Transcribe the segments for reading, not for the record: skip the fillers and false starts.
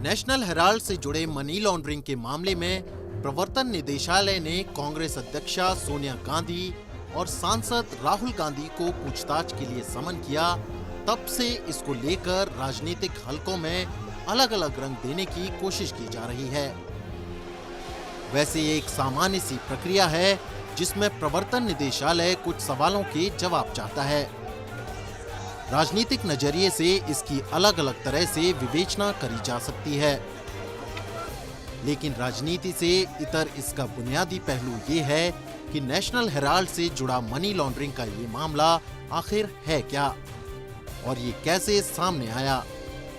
National Herald से जुड़े money laundering के मामले में प्रवर्तन निदेशालय ने कांग्रेस अध्यक्षा सोनिया गांधी और सांसद राहुल गांधी को पूछताछ के लिए समन किया। तब से इसको लेकर राजनीतिक हलकों में अलग अलग रंग देने की कोशिश की जा रही है। वैसे ये एक सामान्य सी प्रक्रिया है जिसमें प्रवर्तन निदेशालय कुछ सवालों के जवाब चाहता है। राजनीतिक नजरिए से इसकी अलग अलग तरह से विवेचना करी जा सकती है, लेकिन राजनीति से इतर इसका बुनियादी पहलू ये है कि नेशनल हेराल्ड से जुड़ा मनी लॉन्ड्रिंग का ये मामला आखिर है क्या और ये कैसे सामने आया।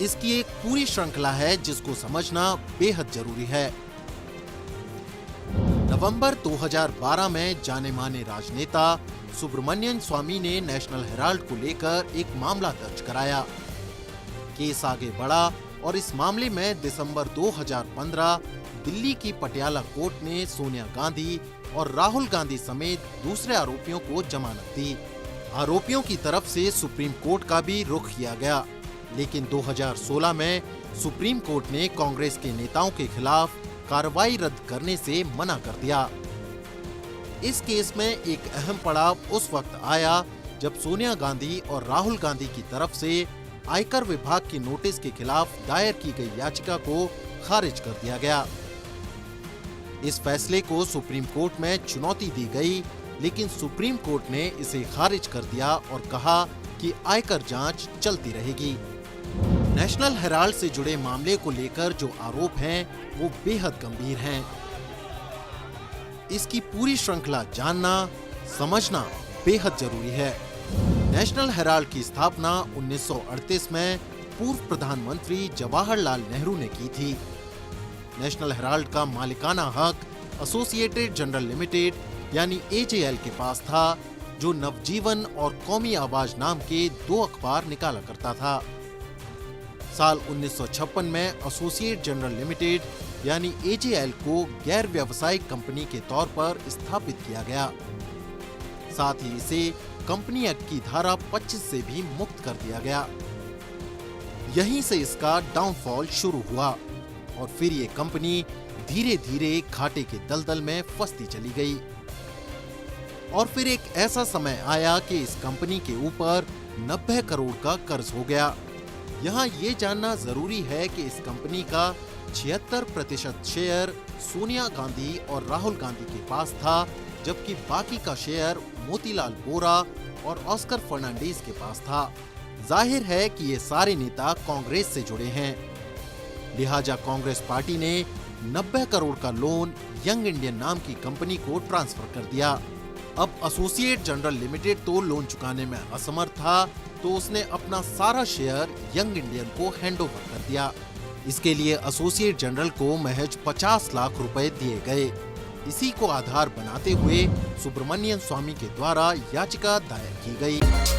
इसकी एक पूरी श्रृंखला है जिसको समझना बेहद जरूरी है। नवंबर 2012 में जाने माने राजनेता सुब्रमण्यन स्वामी ने नेशनल हेराल्ड को लेकर एक मामला दर्ज कराया। केस आगे बढ़ा और इस मामले में दिसंबर 2015 दिल्ली की पटियाला कोर्ट ने सोनिया गांधी और राहुल गांधी समेत दूसरे आरोपियों को जमानत दी। आरोपियों की तरफ से सुप्रीम कोर्ट का भी रुख किया गया, लेकिन 2016 में सुप्रीम कोर्ट ने कांग्रेस के नेताओं के खिलाफ कार्रवाई रद्द करने से मना कर दिया। इस केस में एक अहम पड़ाव उस वक्त आया जब सोनिया गांधी और राहुल गांधी की तरफ से आयकर विभाग के नोटिस के खिलाफ दायर की गई याचिका को खारिज कर दिया गया। इस फैसले को सुप्रीम कोर्ट में चुनौती दी गई, लेकिन सुप्रीम कोर्ट ने इसे खारिज कर दिया और कहा कि आयकर जांच चलती रहेगी। नेशनल हेराल्ड से जुड़े मामले को लेकर जो आरोप हैं वो बेहद गंभीर हैं। इसकी पूरी श्रृंखला जानना समझना बेहद जरूरी है। नेशनल हेराल्ड की स्थापना 1938 में पूर्व प्रधानमंत्री जवाहरलाल नेहरू ने की थी। नेशनल हेराल्ड का मालिकाना हक एसोसिएटेड जनरल लिमिटेड यानी एजेएल के पास था, जो नवजीवन और कौमी आवाज नाम के दो अखबार निकाला करता था। साल 1956 में एसोसिएट जनरल लिमिटेड यानी एजेएल को गैर व्यावसायिक कंपनी के तौर पर स्थापित किया गया। साथ ही इसे कंपनी एक्ट की धारा 25 से भी मुक्त कर दिया गया। यहीं से इसका डाउनफॉल शुरू हुआ और फिर ये कंपनी धीरे धीरे घाटे के दलदल में फंसती चली गई। और फिर एक ऐसा समय आया कि इस कंपनी के ऊपर 90 करोड़ का कर्ज हो गया। यहाँ ये जानना जरूरी है कि इस कंपनी का 76% शेयर सोनिया गांधी और राहुल गांधी के पास था, जबकि बाकी का शेयर मोतीलाल वोरा और ऑस्कर फर्नांडीज के पास था। जाहिर है कि ये सारे नेता कांग्रेस से जुड़े हैं, लिहाजा कांग्रेस पार्टी ने 90 करोड़ का लोन यंग इंडियन नाम की कंपनी को ट्रांसफर कर दिया। अब एसोसिएट जनरल लिमिटेड तो लोन चुकाने में असमर्थ था, तो उसने अपना सारा शेयर यंग इंडियन को हैंडओवर कर दिया। इसके लिए एसोसिएट जनरल को महज 50 लाख रुपए दिए गए। इसी को आधार बनाते हुए सुब्रमण्यन स्वामी के द्वारा याचिका दायर की गई।